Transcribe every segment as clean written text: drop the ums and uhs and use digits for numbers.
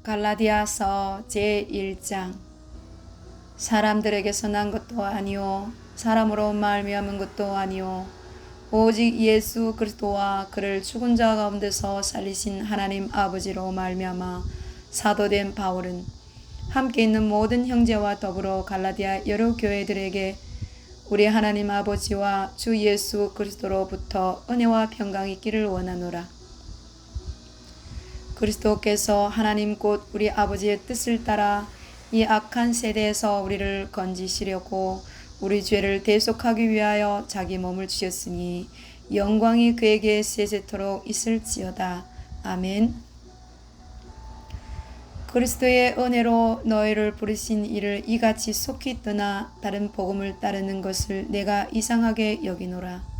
갈라디아서 제1장. 사람들에게서 난 것도 아니요 사람으로 말미암은 것도 아니요 오직 예수 그리스도와 그를 죽은 자 가운데서 살리신 하나님 아버지로 말미암아 사도된 바울은 함께 있는 모든 형제와 더불어 갈라디아 여러 교회들에게 우리 하나님 아버지와 주 예수 그리스도로부터 은혜와 평강이 있기를 원하노라. 그리스도께서 하나님 곧 우리 아버지의 뜻을 따라 이 악한 세대에서 우리를 건지시려고 우리 죄를 대속하기 위하여 자기 몸을 주셨으니 영광이 그에게 세세토록 있을지어다. 아멘. 그리스도의 은혜로 너희를 부르신 이를 이같이 속히 떠나 다른 복음을 따르는 것을 내가 이상하게 여기노라.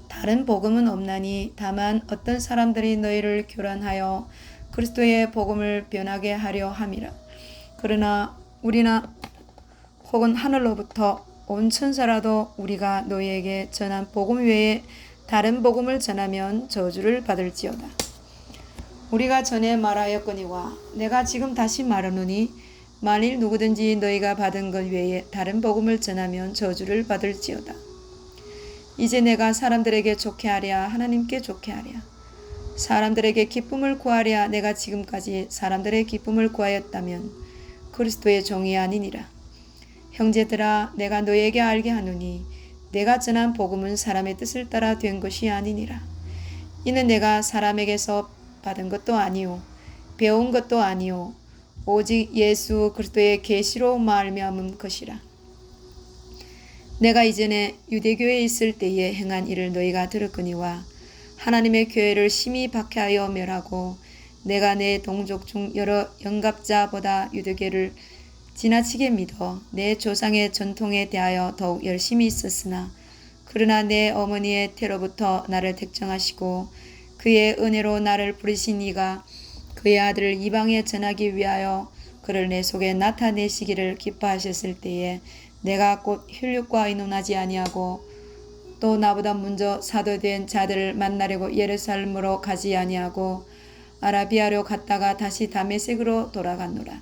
다른 복음은 없나니 다만 어떤 사람들이 너희를 교란하여 그리스도의 복음을 변하게 하려 함이라. 그러나 우리나 혹은 하늘로부터 온 천사라도 우리가 너희에게 전한 복음 외에 다른 복음을 전하면 저주를 받을지어다. 우리가 전에 말하였거니와 내가 지금 다시 말하노니 만일 누구든지 너희가 받은 것 외에 다른 복음을 전하면 저주를 받을지어다. 이제 내가 사람들에게 좋게 하랴 하나님께 좋게 하랴 사람들에게 기쁨을 구하랴 내가 지금까지 사람들의 기쁨을 구하였다면 그리스도의 종이 아니니라. 형제들아 내가 너희에게 알게 하노니 내가 전한 복음은 사람의 뜻을 따라 된 것이 아니니라. 이는 내가 사람에게서 받은 것도 아니요 배운 것도 아니요 오직 예수 그리스도의 계시로 말미암은 것이라. 내가 이전에 유대교에 있을 때에 행한 일을 너희가 들었거니와 하나님의 교회를 심히 박해하여 멸하고 내가 내 동족 중 여러 영갑자보다 유대교를 지나치게 믿어 내 조상의 전통에 대하여 더욱 열심히 있었으나 그러나 내 어머니의 태로부터 나를 택정하시고 그의 은혜로 나를 부르신 이가 그의 아들을 이방에 전하기 위하여 그를 내 속에 나타내시기를 기뻐하셨을 때에 내가 곧 혈육과 의논하지 아니하고 또 나보다 먼저 사도된 자들을 만나려고 예루살렘으로 가지 아니하고 아라비아로 갔다가 다시 다메섹으로 돌아갔노라.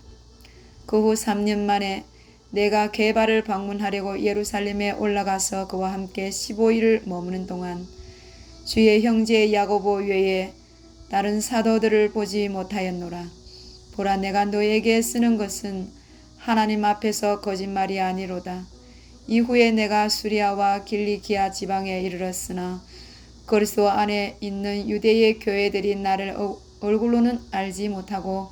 그 후 3년 만에 내가 게바를 방문하려고 예루살렘에 올라가서 그와 함께 15일을 머무는 동안 주의 형제 야고보 외에 다른 사도들을 보지 못하였노라. 보라 내가 너에게 쓰는 것은 하나님 앞에서 거짓말이 아니로다. 이후에 내가 수리아와 길리기아 지방에 이르렀으나 그리스도 안에 있는 유대의 교회들이 나를 얼굴로는 알지 못하고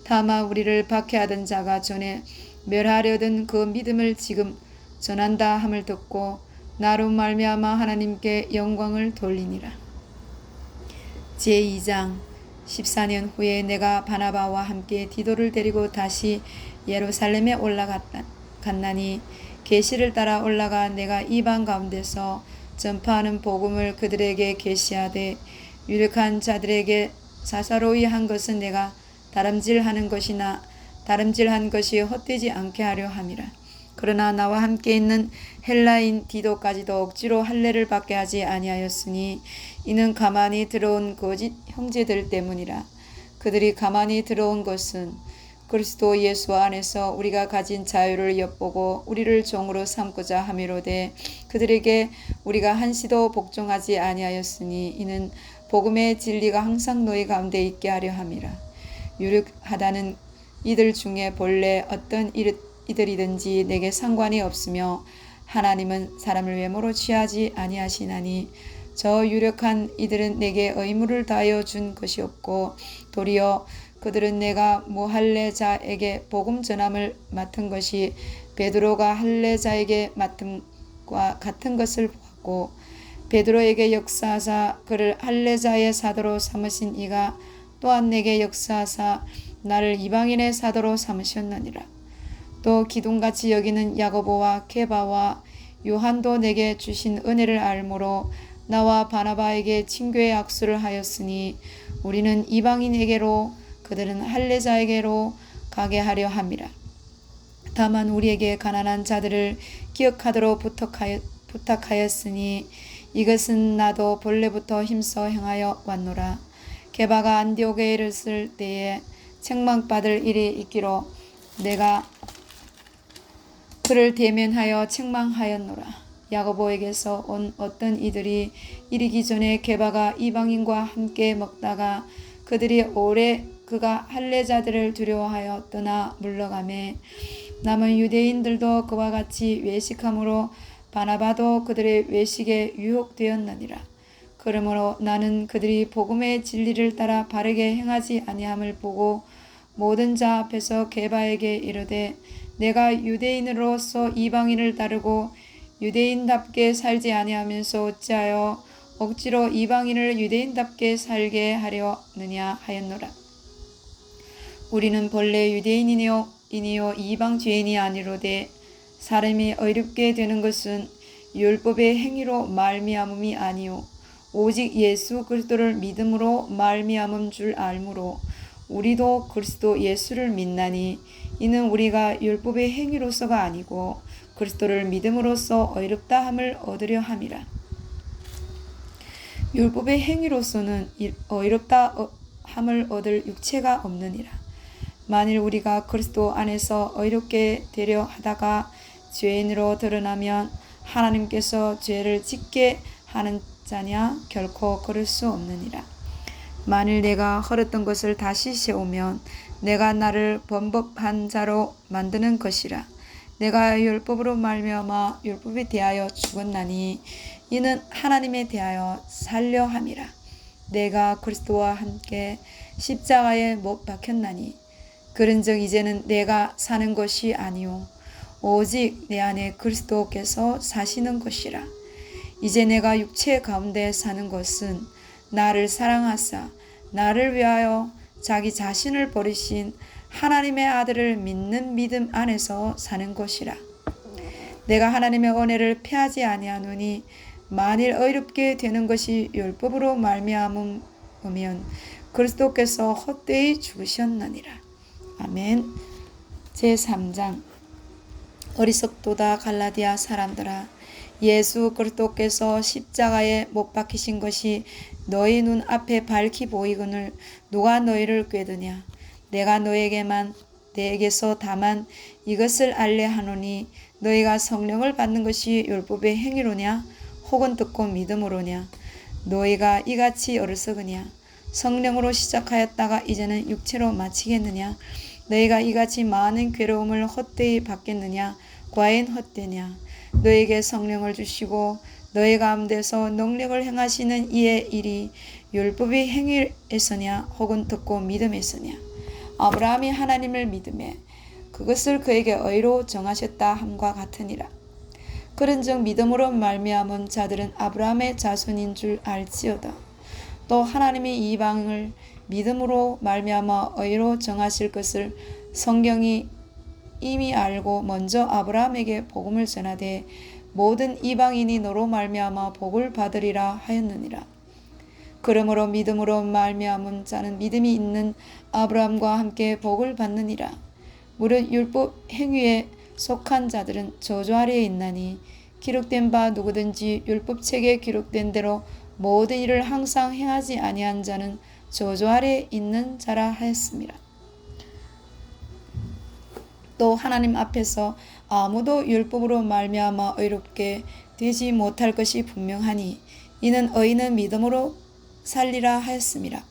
다만 우리를 박해하던 자가 전에 멸하려던 그 믿음을 지금 전한다 함을 듣고 나로 말미암아 하나님께 영광을 돌리니라. 제2장. 14년 후에 내가 바나바와 함께 디도를 데리고 다시 예루살렘에 올라갔나니 계시를 따라 올라가 내가 이방 가운데서 전파하는 복음을 그들에게 계시하되 유력한 자들에게 사사로이 한 것은 내가 다름질한 것이 헛되지 않게 하려 함이라. 그러나 나와 함께 있는 헬라인 디도까지도 억지로 할례를 받게 하지 아니하였으니 이는 가만히 들어온 거짓 형제들 때문이라. 그들이 가만히 들어온 것은 그리스도 예수 안에서 우리가 가진 자유를 엿보고 우리를 종으로 삼고자 함이로되 그들에게 우리가 한시도 복종하지 아니하였으니 이는 복음의 진리가 항상 너희 가운데 있게 하려 함이라. 유력하다는 이들 중에 본래 어떤 이들이든지 내게 상관이 없으며 하나님은 사람을 외모로 취하지 아니하시나니 저 유력한 이들은 내게 의무를 다하여 준 것이 없고 도리어 그들은 내가 무할례자에게 복음 전함을 맡은 것이 베드로가 할례자에게 맡음과 같은 것을 보았고 베드로에게 역사하사 그를 할례자의 사도로 삼으신 이가 또한 내게 역사하사 나를 이방인의 사도로 삼으셨느니라. 또 기둥같이 여기는 야고보와 게바와 요한도 내게 주신 은혜를 알므로 나와 바나바에게 친교의 악수를 하였으니 우리는 이방인에게로 그들은 할례자에게로 가게 하려 함이라. 다만 우리에게 가난한 자들을 기억하도록 부탁하였으니 이것은 나도 본래부터 힘써 행하여 왔노라. 게바가 안디옥에 이르렀을 때에 책망받을 일이 있기로 내가 그를 대면하여 책망하였노라. 야고보에게서 온 어떤 이들이 이르기 전에 게바가 이방인과 함께 먹다가 그들이 오래 그가 할례자들을 두려워하여 떠나 물러가매 남은 유대인들도 그와 같이 외식함으로 바나바도 그들의 외식에 유혹되었느니라. 그러므로 나는 그들이 복음의 진리를 따라 바르게 행하지 아니함을 보고 모든 자 앞에서 게바에게 이르되 내가 유대인으로서 이방인을 따르고 유대인답게 살지 아니하면서 어찌하여 억지로 이방인을 유대인답게 살게 하려느냐 하였노라. 우리는 본래 유대인이니요 이방 죄인이 아니로되 사람이 의롭게 되는 것은 율법의 행위로 말미암음이 아니요 오직 예수 그리스도를 믿음으로 말미암은 줄 알므로 우리도 그리스도 예수를 믿나니 이는 우리가 율법의 행위로서가 아니고 그리스도를 믿음으로써 의롭다 함을 얻으려 함이라. 율법의 행위로서는 의롭다 함을 얻을 육체가 없느니라. 만일 우리가 그리스도 안에서 의롭게 되려 하다가 죄인으로 드러나면 하나님께서 죄를 짓게 하는 자냐? 결코 그럴 수 없느니라. 만일 내가 헐었던 것을 다시 세우면 내가 나를 범법한 자로 만드는 것이라. 내가 율법으로 말미암아 율법에 대하여 죽었나니 이는 하나님에 대하여 살려 함이라. 내가 그리스도와 함께 십자가에 못 박혔나니 그런즉 이제는 내가 사는 것이 아니요 오직 내 안에 그리스도께서 사시는 것이라. 이제 내가 육체 가운데 사는 것은 나를 사랑하사 나를 위하여 자기 자신을 버리신 하나님의 아들을 믿는 믿음 안에서 사는 것이라. 내가 하나님의 은혜를 패하지 아니하노니 만일 의롭게 되는 것이 율법으로 말미암으면 그리스도께서 헛되이 죽으셨느니라. 아멘. 제3장 어리석도다 갈라디아 사람들아 예수 그리스도께서 십자가에 못 박히신 것이 너희 눈 앞에 밝히 보이거늘 누가 너희를 꾀드냐. 내가 너에게서 다만 이것을 알려 하노니 너희가 성령을 받는 것이 율법의 행위로냐 혹은 듣고 믿음으로냐. 너희가 이같이 어리석으냐. 성령으로 시작하였다가 이제는 육체로 마치겠느냐. 너희가 이같이 많은 괴로움을 헛되이 받겠느냐. 과연 헛되냐. 너에게 성령을 주시고 너희 가운데서 능력을 행하시는 이의 일이 율법의 행위에서냐 혹은 듣고 믿음에서냐. 아브라함이 하나님을 믿음에 그것을 그에게 의로 정하셨다 함과 같으니라. 그런즉 믿음으로 말미암은 자들은 아브라함의 자손인 줄 알지어다. 또 하나님이 이방을 믿음으로 말미암아 의로 정하실 것을 성경이 이미 알고 먼저 아브라함에게 복음을 전하되 모든 이방인이 너로 말미암아 복을 받으리라 하였느니라. 그러므로 믿음으로 말미암은 자는 믿음이 있는 아브라함과 함께 복을 받느니라. 무릇 율법 행위에 속한 자들은 저주 아래에 있나니 기록된 바 누구든지 율법책에 기록된 대로 모든 일을 항상 행하지 아니한 자는 저주 아래에 있는 자라 하였습니다. 또 하나님 앞에서 아무도 율법으로 말미암아 의롭게 되지 못할 것이 분명하니 이는 의인은 믿음으로 살리라 하였습니다.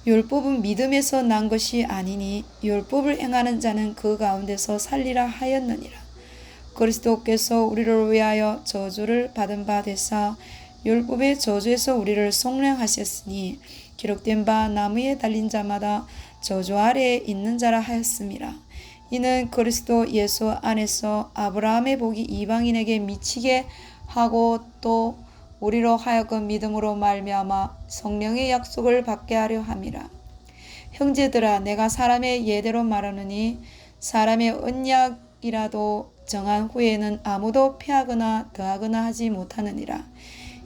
율법은 믿음에서 난 것이 아니니 율법을 행하는 자는 그 가운데서 살리라 하였느니라. 그리스도께서 우리를 위하여 저주를 받은 바 되사 율법의 저주에서 우리를 속량하셨으니 기록된 바 나무에 달린 자마다 저주 아래에 있는 자라 하였습니다. 이는 그리스도 예수 안에서 아브라함의 복이 이방인에게 미치게 하고 또 우리로 하여금 믿음으로 말미암아 성령의 약속을 받게 하려 함이라. 형제들아 내가 사람의 예대로 말하노니 사람의 언약이라도 정한 후에는 아무도 폐하거나 더하거나 하지 못하느니라.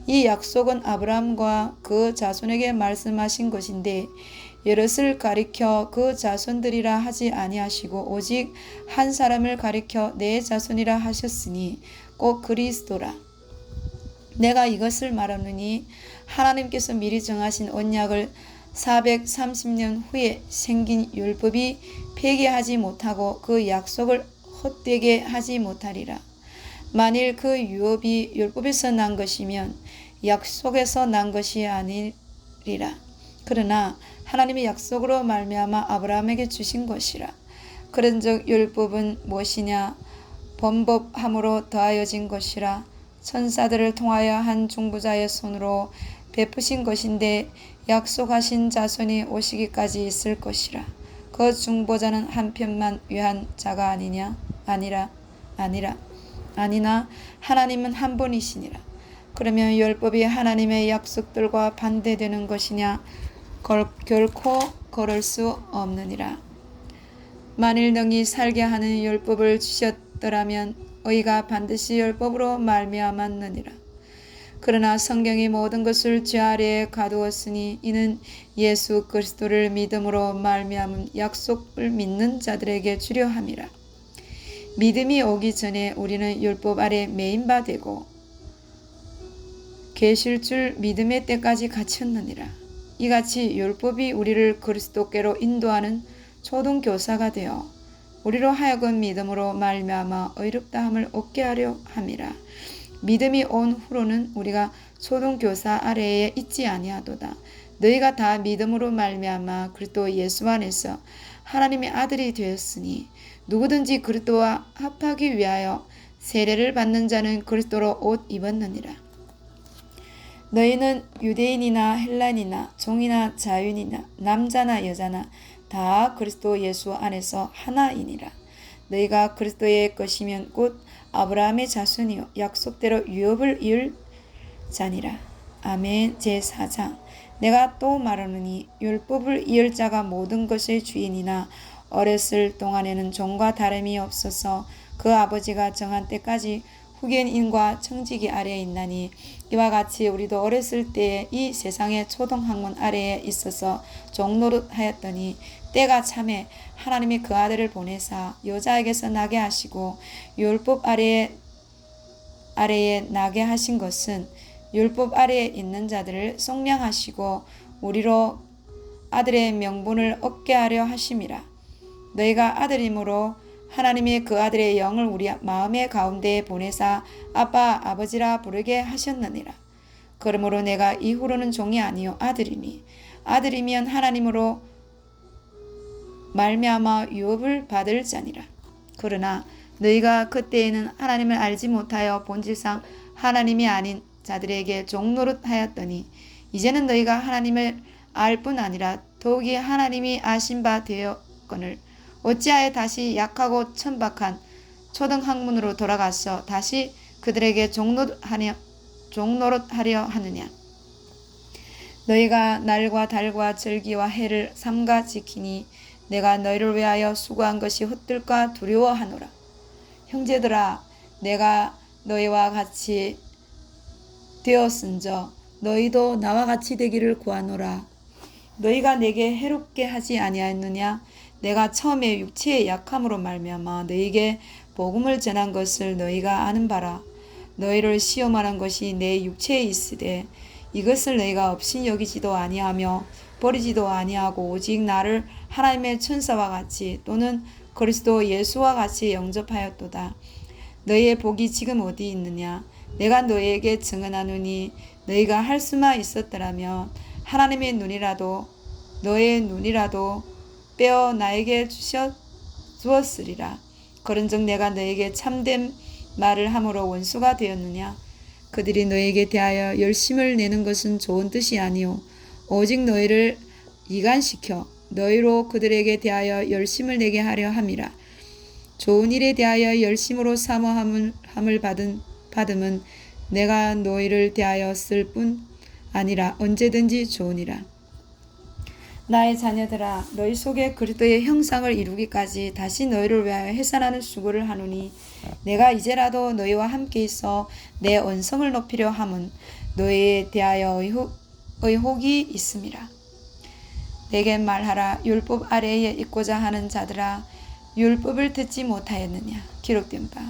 이 약속은 아브라함과 그 자손에게 말씀하신 것인데 여럿을 가리켜 그 자손들이라 하지 아니하시고 오직 한 사람을 가리켜 내 자손이라 하셨으니 꼭 그리스도라. 내가 이것을 말하노니 하나님께서 미리 정하신 언약을 430년 후에 생긴 율법이 폐기하지 못하고 그 약속을 헛되게 하지 못하리라. 만일 그 유업이 율법에서 난 것이면 약속에서 난 것이 아니리라. 그러나 하나님의 약속으로 말미암아 아브라함에게 주신 것이라. 그런즉 율법은 무엇이냐? 범법함으로 더하여진 것이라. 천사들을 통하여 한 중보자의 손으로 베푸신 것인데 약속하신 자손이 오시기까지 있을 것이라. 그 중보자는 한 편만 위한 자가 아니나 하나님은 한 분이시니라. 그러면 율법이 하나님의 약속들과 반대되는 것이냐? 결코 그럴 수 없느니라. 만일 능히 살게 하는 율법을 주셨더라면 의가 반드시 율법으로 말미암았느니라. 그러나 성경이 모든 것을 죄 아래에 가두었으니 이는 예수 그리스도를 믿음으로 말미암은 약속을 믿는 자들에게 주려 함이라. 믿음이 오기 전에 우리는 율법 아래 매인 바 되고 계실 줄 믿음의 때까지 갇혔느니라. 이같이 율법이 우리를 그리스도께로 인도하는 초등교사가 되어 우리로 하여금 믿음으로 말미암아 의롭다함을 얻게 하려 함이라. 믿음이 온 후로는 우리가 초등교사 아래에 있지 아니하도다. 너희가 다 믿음으로 말미암아 그리스도 예수 안에서 하나님의 아들이 되었으니 누구든지 그리스도와 합하기 위하여 세례를 받는 자는 그리스도로 옷 입었느니라. 너희는 유대인이나 헬란이나 종이나 자유인이나 남자나 여자나 다 그리스도 예수 안에서 하나이니라. 너희가 그리스도의 것이면 곧 아브라함의 자손이요 약속대로 유업을 이을 자니라. 아멘. 제4장. 내가 또 말하노니 율법을 이을 자가 모든 것의 주인이나 어렸을 동안에는 종과 다름이 없어서 그 아버지가 정한 때까지 후견인과 청지기 아래에 있나니 이와 같이 우리도 어렸을 때에 이 세상의 초등학문 아래에 있어서 종노릇하였더니 때가 참에 하나님이 그 아들을 보내사 여자에게서 나게 하시고 율법 아래에 나게 하신 것은 율법 아래에 있는 자들을 속량하시고 우리로 아들의 명분을 얻게 하려 하심이라. 너희가 아들이므로 하나님이 그 아들의 영을 우리 마음의 가운데에 보내사 아빠 아버지라 부르게 하셨느니라. 그러므로 내가 이후로는 종이 아니요 아들이니 아들이면 하나님으로 말미암아 유업을 받을 자니라. 그러나 너희가 그때에는 하나님을 알지 못하여 본질상 하나님이 아닌 자들에게 종노릇하였더니 이제는 너희가 하나님을 알 뿐 아니라 더욱이 하나님이 아신 바 되었거늘 어찌하여 다시 약하고 천박한 초등학문으로 돌아가서 다시 그들에게 종노릇하려 하느냐. 너희가 날과 달과 절기와 해를 삼가 지키니 내가 너희를 위하여 수고한 것이 헛될까 두려워하노라. 형제들아, 내가 너희와 같이 되었은저 너희도 나와 같이 되기를 구하노라. 너희가 내게 해롭게 하지 아니하였느냐? 내가 처음에 육체의 약함으로 말미암아 너희에게 복음을 전한 것을 너희가 아는 바라. 너희를 시험하는 것이 내 육체에 있으되 이것을 너희가 없인 여기지도 아니하며 버리지도 아니하고 오직 나를 하나님의 천사와 같이 또는 그리스도 예수와 같이 영접하였도다. 너희의 복이 지금 어디 있느냐? 내가 너희에게 증언하노니 너희가 할 수만 있었더라면 하나님의 눈이라도 너의 눈이라도 빼어 나에게 주었으리라. 그런즉 내가 너에게 참된 말을 함으로 원수가 되었느냐? 그들이 너에게 대하여 열심을 내는 것은 좋은 뜻이 아니오 오직 너희를 이간시켜 너희로 그들에게 대하여 열심을 내게 하려 함이라. 좋은 일에 대하여 열심으로 사모함을 받음은 내가 너희를 대하여 쓸 뿐 아니라 언제든지 좋으니라. 나의 자녀들아, 너희 속에 그리스도의 형상을 이루기까지 다시 너희를 위하여 해산하는 수고를 하노니 내가 이제라도 너희와 함께 있어 내 언성을 높이려 함은 너희에 대하여 의혹이 있음이라. 내게 말하라. 율법 아래에 있고자 하는 자들아, 율법을 듣지 못하였느냐? 기록된 바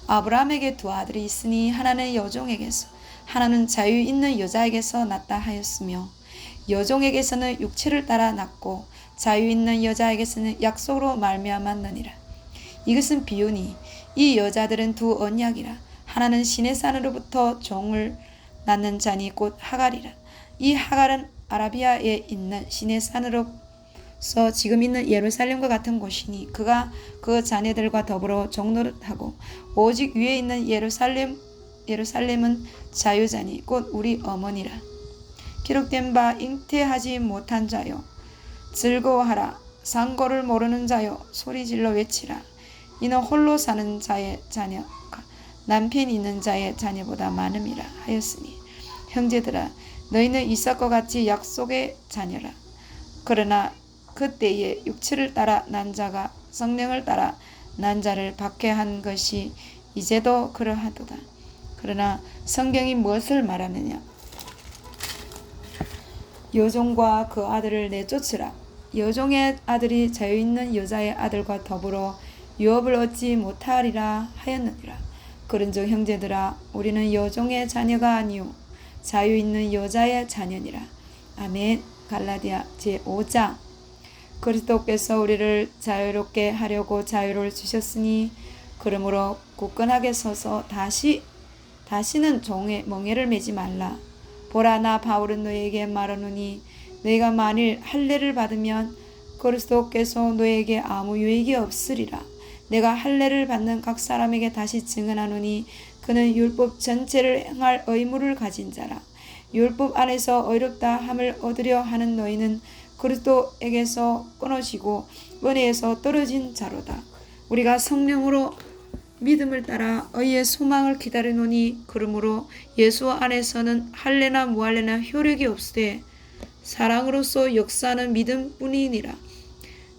아브라함에게 두 아들이 있으니 하나는 여종에게서 하나는 자유 있는 여자에게서 났다 하였으며 여종에게서는 육체를 따라 낳고 자유 있는 여자에게서는 약속으로 말미암았느니라. 이것은 비유니 이 여자들은 두 언약이라. 하나는 시내 산으로부터 종을 낳는 자니 곧 하갈이라. 이 하갈은 아라비아에 있는 시내 산으로서 지금 있는 예루살렘과 같은 곳이니 그가 그 자녀들과 더불어 종노릇하고 오직 위에 있는 예루살렘은 자유자니 곧 우리 어머니라. 기록된 바 잉태하지 못한 자요 즐거워하라. 상고를 모르는 자요 소리질러 외치라. 이는 홀로 사는 자의 자녀가 남편이 있는 자의 자녀보다 많음이라 하였으니 형제들아 너희는 이삭과 같이 약속의 자녀라. 그러나 그때에 육체를 따라 난 자가 성령을 따라 난 자를 박해한 것이 이제도 그러하도다. 그러나 성경이 무엇을 말하느냐? 여종과 그 아들을 내쫓으라. 여종의 아들이 자유 있는 여자의 아들과 더불어 유업을 얻지 못하리라 하였느니라. 그런즉 형제들아 우리는 여종의 자녀가 아니요 자유 있는 여자의 자녀니라. 아멘. 갈라디아 제5장. 그리스도께서 우리를 자유롭게 하려고 자유를 주셨으니 그러므로 굳건하게 서서 다시는 종의 멍에를 매지 말라. 보라 나 바울은 너에게 말하노니 너희가 만일 할례를 받으면 그리스도께서 너에게 아무 유익이 없으리라. 내가 할례를 받는 각 사람에게 다시 증언하노니 그는 율법 전체를 행할 의무를 가진 자라. 율법 안에서 의롭다 함을 얻으려 하는 너희는 그리스도에게서 끊어지고 은혜에서 떨어진 자로다. 우리가 성령으로 믿음을 따라 의의 소망을 기다리노니 그러므로 예수 안에서는 할례나 무할례나 효력이 없으되 사랑으로서 역사하는 믿음뿐이니라.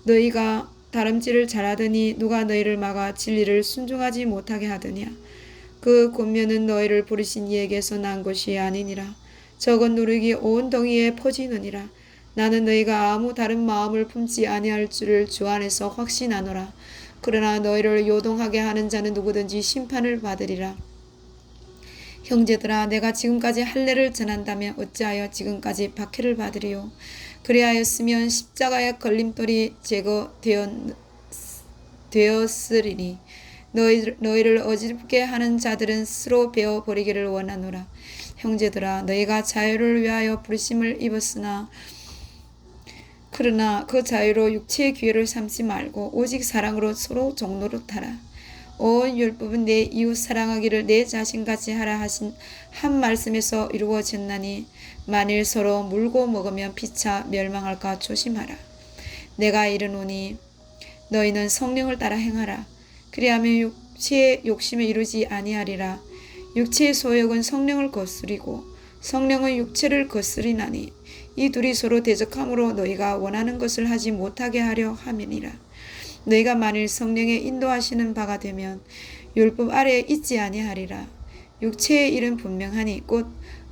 너희가 다름질을 잘하더니 누가 너희를 막아 진리를 순종하지 못하게 하더냐? 그 권면은 너희를 부르신 이에게서 난 것이 아니니라. 적은 누룩이 온 동이에 퍼지느니라. 나는 너희가 아무 다른 마음을 품지 아니할 줄을 주 안에서 확신하노라. 그러나 너희를 요동하게 하는 자는 누구든지 심판을 받으리라. 형제들아 내가 지금까지 할례를 전한다면 어찌하여 지금까지 박해를 받으리요? 그리하였으면 십자가의 걸림돌이 제거되었으리니 너희를 어지럽게 하는 자들은 스스로 베어버리기를 원하노라. 형제들아 너희가 자유를 위하여 부르심을 입었으나 그러나 그 자유로 육체의 기회를 삼지 말고 오직 사랑으로 서로 종노릇하라. 온 율법은 내 이웃 사랑하기를 내 자신같이 하라 하신 한 말씀에서 이루어졌나니 만일 서로 물고 먹으면 피차 멸망할까 조심하라. 내가 이르노니 너희는 성령을 따라 행하라. 그리하면 육체의 욕심에 이르지 아니하리라. 육체의 소욕은 성령을 거스리고 성령은 육체를 거스리나니 이 둘이 서로 대적함으로 너희가 원하는 것을 하지 못하게 하려 함이니라. 너희가 만일 성령의 인도하시는 바가 되면 율법 아래에 있지 아니하리라. 육체의 일은 분명하니 곧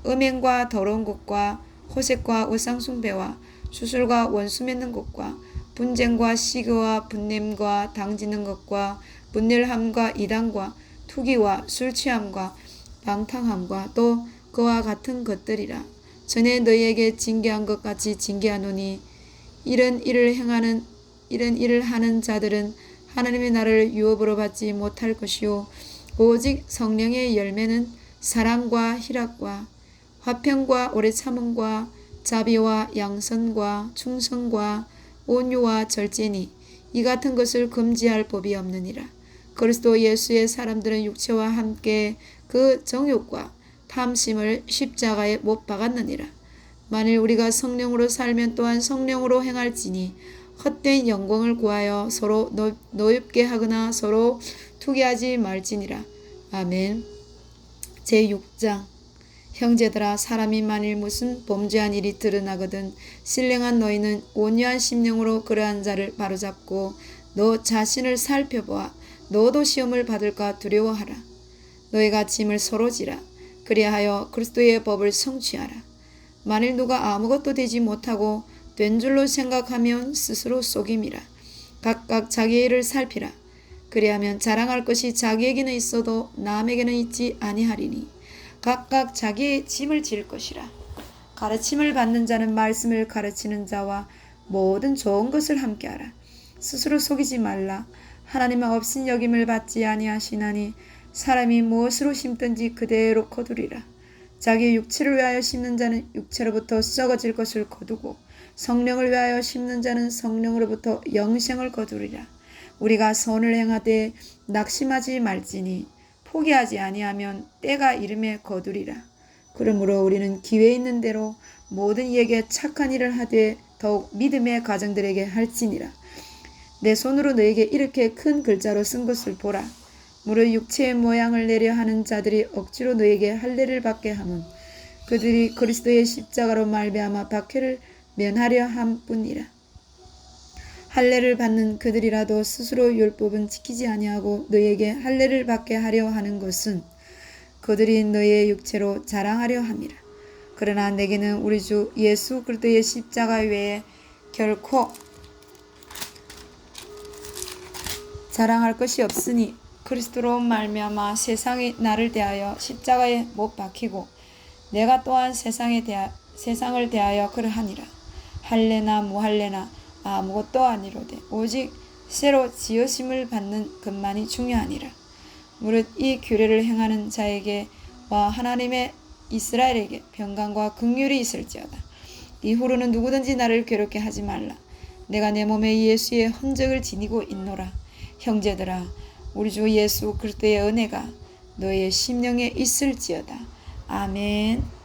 음행과 더러운 것과 호색과 우상숭배와 주술과 원수 맺는 것과 분쟁과 시기와 분냄과 당지는 것과 분열함과 이단과 투기와 술취함과 방탕함과 또 그와 같은 것들이라. 전에 너희에게 징계한 것 같이 징계하노니 이런 일을 하는 자들은 하나님의 나라를 유업으로 받지 못할 것이요 오직 성령의 열매는 사랑과 희락과 화평과 오래 참음과 자비와 양선과 충성과 온유와 절제니 이 같은 것을 금지할 법이 없느니라. 그리스도 예수의 사람들은 육체와 함께 그 정욕과 탐심을 십자가에 못 박았느니라. 만일 우리가 성령으로 살면 또한 성령으로 행할지니 헛된 영광을 구하여 서로 노엽게 하거나 서로 투기하지 말지니라. 아멘. 제6장. 형제들아 사람이 만일 무슨 범죄한 일이 드러나거든 신령한 너희는 온유한 심령으로 그러한 자를 바로잡고 너 자신을 살펴보아 너도 시험을 받을까 두려워하라. 너희가 짐을 서로 지라. 그리하여 그리스도의 법을 성취하라. 만일 누가 아무것도 되지 못하고 된 줄로 생각하면 스스로 속임이라. 각각 자기의 일을 살피라. 그리하면 자랑할 것이 자기에게는 있어도 남에게는 있지 아니하리니 각각 자기의 짐을 질 것이라. 가르침을 받는 자는 말씀을 가르치는 자와 모든 좋은 것을 함께하라. 스스로 속이지 말라. 하나님은 업신 여김을 받지 아니하시나니 사람이 무엇으로 심든지 그대로 거두리라. 자기 육체를 위하여 심는 자는 육체로부터 썩어질 것을 거두고 성령을 위하여 심는 자는 성령으로부터 영생을 거두리라. 우리가 선을 행하되 낙심하지 말지니 포기하지 아니하면 때가 이름에 거두리라. 그러므로 우리는 기회 있는 대로 모든 이에게 착한 일을 하되 더욱 믿음의 가정들에게 할지니라. 내 손으로 너에게 이렇게 큰 글자로 쓴 것을 보라. 무릇 육체의 모양을 내려 하는 자들이 억지로 너에게 할례를 받게 하면 그들이 그리스도의 십자가로 말미암아 박해를 면하려 함뿐이라. 할례를 받는 그들이라도 스스로 율법은 지키지 아니하고 너에게 할례를 받게 하려 하는 것은 그들이 너의 육체로 자랑하려 함이라. 그러나 내게는 우리 주 예수 그리스도의 십자가 외에 결코 자랑할 것이 없으니 그리스도로 말미암아 세상이 나를 대하여 십자가에 못 박히고 내가 또한 세상을 대하여 그러하니라. 할례나 무할례나 아무것도 아니로되 오직 새로 지으심을 받는 것만이 중요하니라. 무릇 이 규례를 행하는 자에게와 하나님의 이스라엘에게 평강과 긍휼이 있을지어다. 이후로는 누구든지 나를 괴롭게 하지 말라. 내가 내 몸에 예수의 흔적을 지니고 있노라. 형제들아, 우리 주 예수 그리스도의 은혜가 너의 심령에 있을지어다. 아멘.